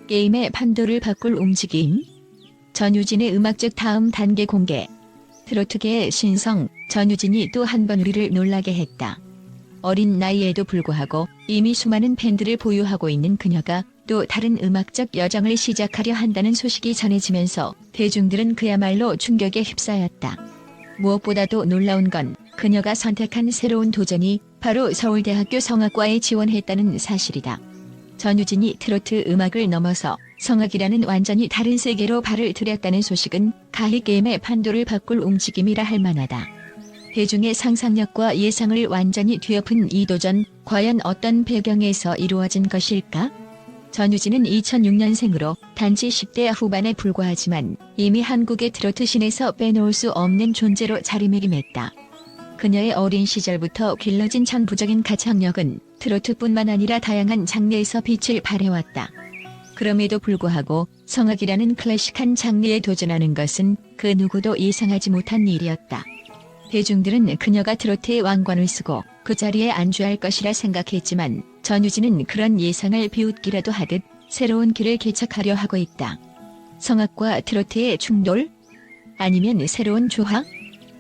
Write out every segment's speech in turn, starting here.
게임의 판도를 바꿀 움직임. 전유진의 음악적 다음 단계 공개. 트로트계의 신성, 전유진이 또 한 번 우리를 놀라게 했다. 어린 나이에도 불구하고 이미 수많은 팬들을 보유하고 있는 그녀가 또 다른 음악적 여정을 시작하려 한다는 소식이 전해지면서 대중들은 그야말로 충격에 휩싸였다. 무엇보다도 놀라운 건 그녀가 선택한 새로운 도전이 바로 서울대학교 성악과에 지원했다는 사실이다. 전유진이 트로트 음악을 넘어서 성악이라는 완전히 다른 세계로 발을 들였다는 소식은 가히 게임의 판도를 바꿀 움직임이라 할 만하다. 대중의 상상력과 예상을 완전히 뒤엎은 이 도전, 과연 어떤 배경에서 이루어진 것일까? 전유진은 2006년생으로 단지 10대 후반에 불과하지만 이미 한국의 트로트 씬에서 빼놓을 수 없는 존재로 자리매김했다. 그녀의 어린 시절부터 길러진 천부적인 가창력은 트로트뿐만 아니라 다양한 장르에서 빛을 발해왔다. 그럼에도 불구하고 성악이라는 클래식한 장르에 도전하는 것은 그 누구도 예상하지 못한 일이었다. 대중들은 그녀가 트로트의 왕관을 쓰고 그 자리에 안주할 것이라 생각했지만 전유진은 그런 예상을 비웃기라도 하듯 새로운 길을 개척하려 하고 있다. 성악과 트로트의 충돌? 아니면 새로운 조화?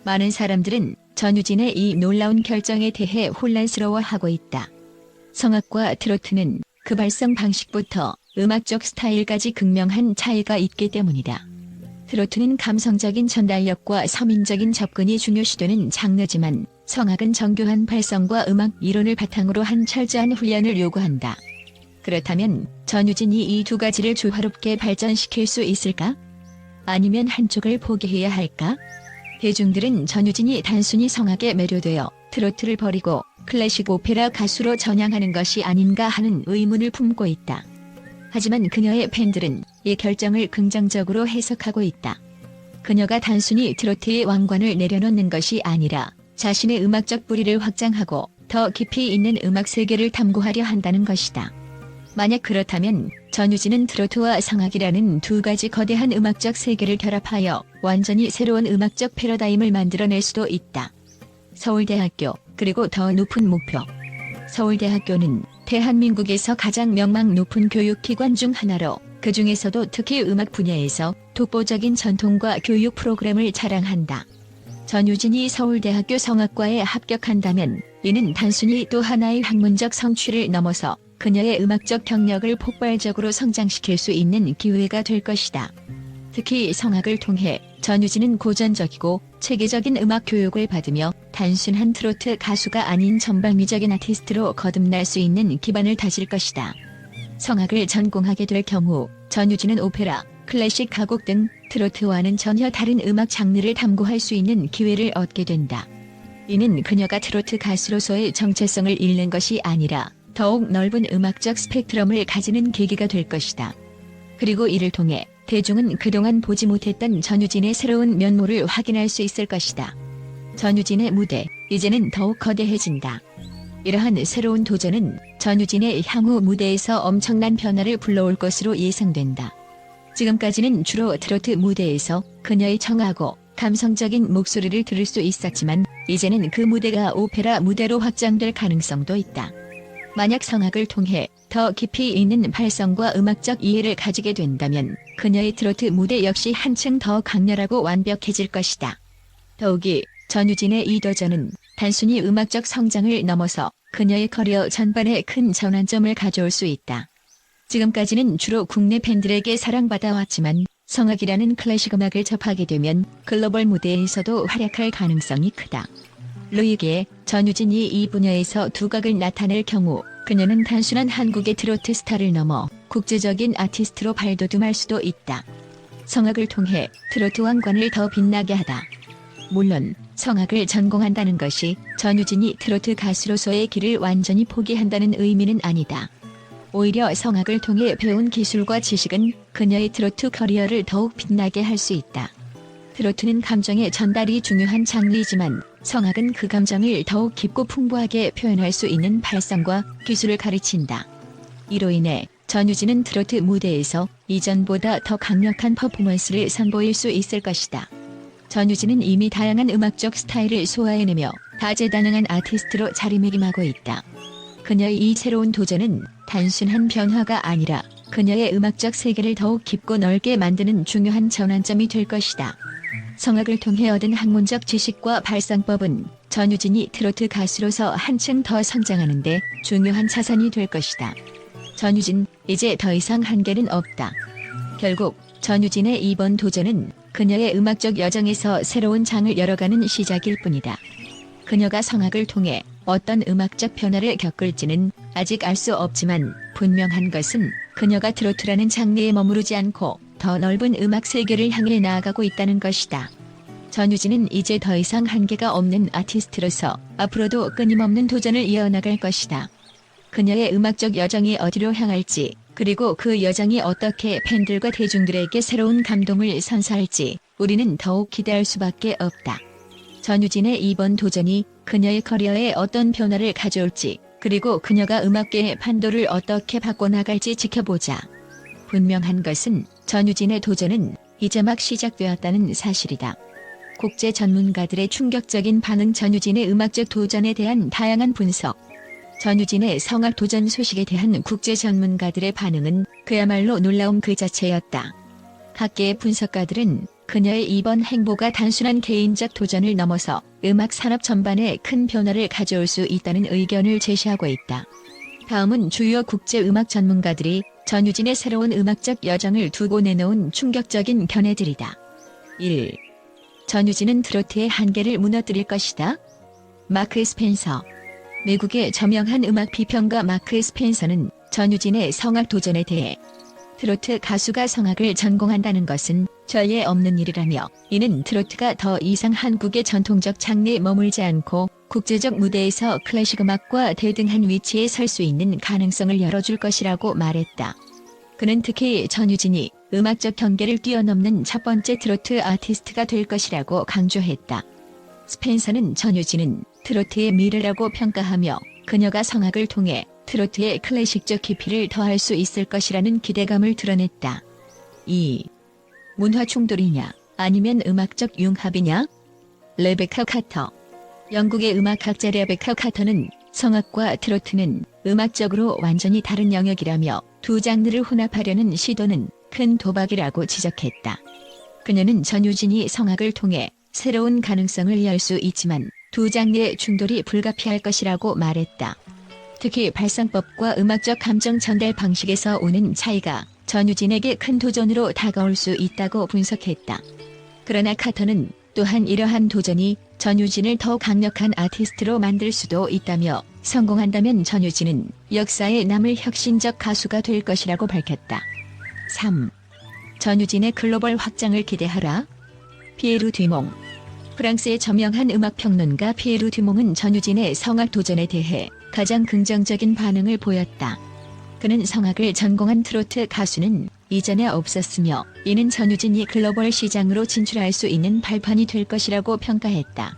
많은 사람들은 전유진의 이 놀라운 결정에 대해 혼란스러워하고 있다. 성악과 트로트는 그 발성 방식부터 음악적 스타일까지 극명한 차이가 있기 때문이다. 트로트는 감성적인 전달력과 서민적인 접근이 중요시되는 장르지만 성악은 정교한 발성과 음악 이론을 바탕으로 한 철저한 훈련을 요구한다. 그렇다면 전유진이 이 두 가지를 조화롭게 발전시킬 수 있을까? 아니면 한쪽을 포기해야 할까? 대중들은 전유진이 단순히 성악에 매료되어 트로트를 버리고 클래식 오페라 가수로 전향하는 것이 아닌가 하는 의문을 품고 있다. 하지만 그녀의 팬들은 이 결정을 긍정적으로 해석하고 있다. 그녀가 단순히 트로트의 왕관을 내려놓는 것이 아니라 자신의 음악적 뿌리를 확장하고 더 깊이 있는 음악 세계를 탐구하려 한다는 것이다. 만약 그렇다면 전유진은 트로트와 성악이라는 두 가지 거대한 음악적 세계를 결합하여 완전히 새로운 음악적 패러다임을 만들어낼 수도 있다. 서울대학교, 그리고 더 높은 목표. 서울대학교는 대한민국에서 가장 명망 높은 교육기관 중 하나로 그 중에서도 특히 음악 분야에서 독보적인 전통과 교육 프로그램을 자랑한다. 전유진이 서울대학교 성악과에 합격한다면 이는 단순히 또 하나의 학문적 성취를 넘어서 그녀의 음악적 경력을 폭발적으로 성장시킬 수 있는 기회가 될 것이다. 특히 성악을 통해 전유진은 고전적이고 체계적인 음악 교육을 받으며 단순한 트로트 가수가 아닌 전방위적인 아티스트로 거듭날 수 있는 기반을 다질 것이다. 성악을 전공하게 될 경우 전유진은 오페라, 클래식 가곡 등 트로트와는 전혀 다른 음악 장르를 탐구할 수 있는 기회를 얻게 된다. 이는 그녀가 트로트 가수로서의 정체성을 잃는 것이 아니라 더욱 넓은 음악적 스펙트럼을 가지는 계기가 될 것이다. 그리고 이를 통해 대중은 그동안 보지 못했던 전유진의 새로운 면모를 확인할 수 있을 것이다. 전유진의 무대, 이제는 더욱 거대해진다. 이러한 새로운 도전은 전유진의 향후 무대에서 엄청난 변화를 불러올 것으로 예상된다. 지금까지는 주로 트로트 무대에서 그녀의 청하고 감성적인 목소리를 들을 수 있었지만 이제는 그 무대가 오페라 무대로 확장될 가능성도 있다. 만약 성악을 통해 더 깊이 있는 발성과 음악적 이해를 가지게 된다면 그녀의 트로트 무대 역시 한층 더 강렬하고 완벽해질 것이다. 더욱이 전유진의 이 도전은 단순히 음악적 성장을 넘어서 그녀의 커리어 전반에 큰 전환점을 가져올 수 있다. 지금까지는 주로 국내 팬들에게 사랑받아왔지만 성악이라는 클래식 음악을 접하게 되면 글로벌 무대에서도 활약할 가능성이 크다. 루이기에 전유진이 이 분야에서 두각을 나타낼 경우 그녀는 단순한 한국의 트로트 스타를 넘어 국제적인 아티스트로 발돋움할 수도 있다. 성악을 통해 트로트 왕관을 더 빛나게 하다. 물론 성악을 전공한다는 것이 전유진이 트로트 가수로서의 길을 완전히 포기한다는 의미는 아니다. 오히려 성악을 통해 배운 기술과 지식은 그녀의 트로트 커리어를 더욱 빛나게 할 수 있다. 트로트는 감정의 전달이 중요한 장르이지만 성악은 그 감정을 더욱 깊고 풍부하게 표현할 수 있는 발성과 기술을 가르친다. 이로 인해 전유진은 트로트 무대에서 이전보다 더 강력한 퍼포먼스를 선보일 수 있을 것이다. 전유진은 이미 다양한 음악적 스타일을 소화해내며 다재다능한 아티스트로 자리매김하고 있다. 그녀의 이 새로운 도전은 단순한 변화가 아니라 그녀의 음악적 세계를 더욱 깊고 넓게 만드는 중요한 전환점이 될 것이다. 성악을 통해 얻은 학문적 지식과 발상법은 전유진이 트로트 가수로서 한층 더 성장하는 데 중요한 자산이 될 것이다. 전유진, 이제 더 이상 한계는 없다. 결국 전유진의 이번 도전은 그녀의 음악적 여정에서 새로운 장을 열어가는 시작일 뿐이다. 그녀가 성악을 통해 어떤 음악적 변화를 겪을지는 아직 알 수 없지만 분명한 것은 그녀가 트로트라는 장르에 머무르지 않고 더 넓은 음악 세계를 향해 나아가고 있다는 것이다. 전유진은 이제 더 이상 한계가 없는 아티스트로서 앞으로도 끊임없는 도전을 이어나갈 것이다. 그녀의 음악적 여정이 어디로 향할지, 그리고 그 여정이 어떻게 팬들과 대중들에게 새로운 감동을 선사할지 우리는 더욱 기대할 수밖에 없다. 전유진의 이번 도전이 그녀의 커리어에 어떤 변화를 가져올지, 그리고 그녀가 음악계의 판도를 어떻게 바꿔나갈지 지켜보자. 분명한 것은 전유진의 도전은 이제 막 시작되었다는 사실이다. 국제 전문가들의 충격적인 반응, 전유진의 음악적 도전에 대한 다양한 분석. 전유진의 성악 도전 소식에 대한 국제 전문가들의 반응은 그야말로 놀라움 그 자체였다. 각계의 분석가들은 그녀의 이번 행보가 단순한 개인적 도전을 넘어서 음악 산업 전반에 큰 변화를 가져올 수 있다는 의견을 제시하고 있다. 다음은 주요 국제 음악 전문가들이 전유진의 새로운 음악적 여정을 두고 내놓은 충격적인 견해들이다. 1. 전유진은 트로트의 한계를 무너뜨릴 것이다. 마크 스펜서. 미국의 저명한 음악 비평가 마크 스펜서는 전유진의 성악 도전에 대해 트로트 가수가 성악을 전공한다는 것은 전례 없는 일이라며, 이는 트로트가 더 이상 한국의 전통적 장르에 머물지 않고 국제적 무대에서 클래식 음악과 대등한 위치에 설 수 있는 가능성을 열어줄 것이라고 말했다. 그는 특히 전유진이 음악적 경계를 뛰어넘는 첫 번째 트로트 아티스트가 될 것이라고 강조했다. 스펜서는 전유진은 트로트의 미래라고 평가하며 그녀가 성악을 통해 트로트의 클래식적 깊이를 더할 수 있을 것이라는 기대감을 드러냈다. 2. 문화 충돌이냐 아니면 음악적 융합이냐? 레베카 카터. 영국의 음악학자 레베카 카터는 성악과 트로트는 음악적으로 완전히 다른 영역이라며 두 장르를 혼합하려는 시도는 큰 도박이라고 지적했다. 그녀는 전유진이 성악을 통해 새로운 가능성을 열 수 있지만 두 장르의 충돌이 불가피할 것이라고 말했다. 특히 발상법과 음악적 감정 전달 방식에서 오는 차이가 전유진에게 큰 도전으로 다가올 수 있다고 분석했다. 그러나 카터는 또한 이러한 도전이 전유진을 더 강력한 아티스트로 만들 수도 있다며, 성공한다면 전유진은 역사에 남을 혁신적 가수가 될 것이라고 밝혔다. 3. 전유진의 글로벌 확장을 기대하라. 피에르 듀몽. 프랑스의 저명한 음악평론가 피에르 듀몽은 전유진의 성악 도전에 대해 가장 긍정적인 반응을 보였다. 그는 성악을 전공한 트로트 가수는 이전에 없었으며, 이는 전유진이 글로벌 시장으로 진출할 수 있는 발판이 될 것이라고 평가했다.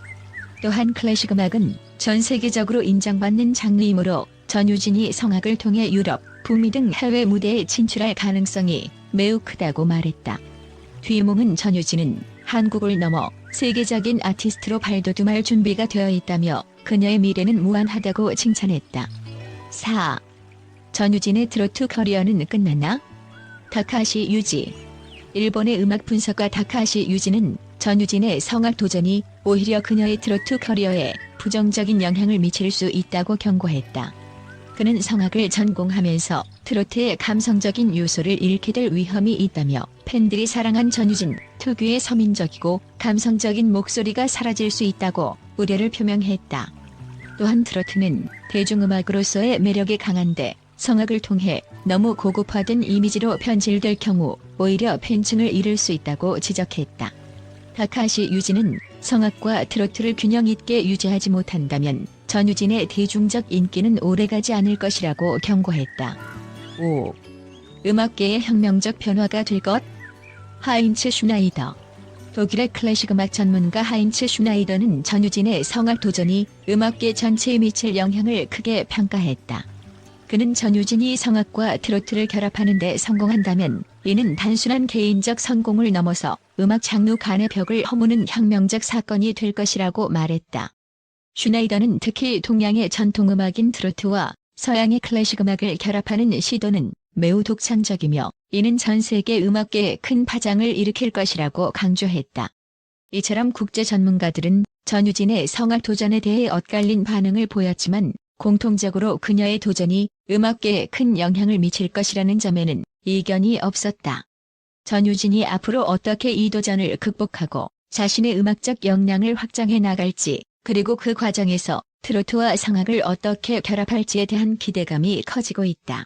또한 클래식 음악은 전 세계적으로 인정받는 장르이므로 전유진이 성악을 통해 유럽, 북미 등 해외 무대에 진출할 가능성이 매우 크다고 말했다. 듀몽은 전유진은 한국을 넘어 세계적인 아티스트로 발돋움할 준비가 되어 있다며 그녀의 미래는 무한하다고 칭찬했다. 4. 전유진의 트로트 커리어는 끝났나? 다카시 유지. 일본의 음악 분석가 다카시 유지는 전유진의 성악 도전이 오히려 그녀의 트로트 커리어에 부정적인 영향을 미칠 수 있다고 경고했다. 그는 성악을 전공하면서 트로트의 감성적인 요소를 잃게 될 위험이 있다며, 팬들이 사랑한 전유진 특유의 서민적이고 감성적인 목소리가 사라질 수 있다고 우려를 표명했다. 또한 트로트는 대중음악으로서의 매력이 강한데 성악을 통해 너무 고급화된 이미지로 변질될 경우 오히려 팬층을 잃을 수 있다고 지적했다. 다카시 유지는 성악과 트로트를 균형 있게 유지하지 못한다면 전유진의 대중적 인기는 오래가지 않을 것이라고 경고했다. 5. 음악계의 혁명적 변화가 될 것? 하인츠 슈나이더. 독일의 클래식 음악 전문가 하인츠 슈나이더는 전유진의 성악 도전이 음악계 전체에 미칠 영향을 크게 평가했다. 그는 전유진이 성악과 트로트를 결합하는 데 성공한다면 이는 단순한 개인적 성공을 넘어서 음악 장르 간의 벽을 허무는 혁명적 사건이 될 것이라고 말했다. 슈나이더는 특히 동양의 전통음악인 트로트와 서양의 클래식 음악을 결합하는 시도는 매우 독창적이며 이는 전 세계 음악계에 큰 파장을 일으킬 것이라고 강조했다. 이처럼 국제 전문가들은 전유진의 성악 도전에 대해 엇갈린 반응을 보였지만 공통적으로 그녀의 도전이 음악계에 큰 영향을 미칠 것이라는 점에는 이견이 없었다. 전유진이 앞으로 어떻게 이 도전을 극복하고 자신의 음악적 역량을 확장해 나갈지, 그리고 그 과정에서 트로트와 성악을 어떻게 결합할지에 대한 기대감이 커지고 있다.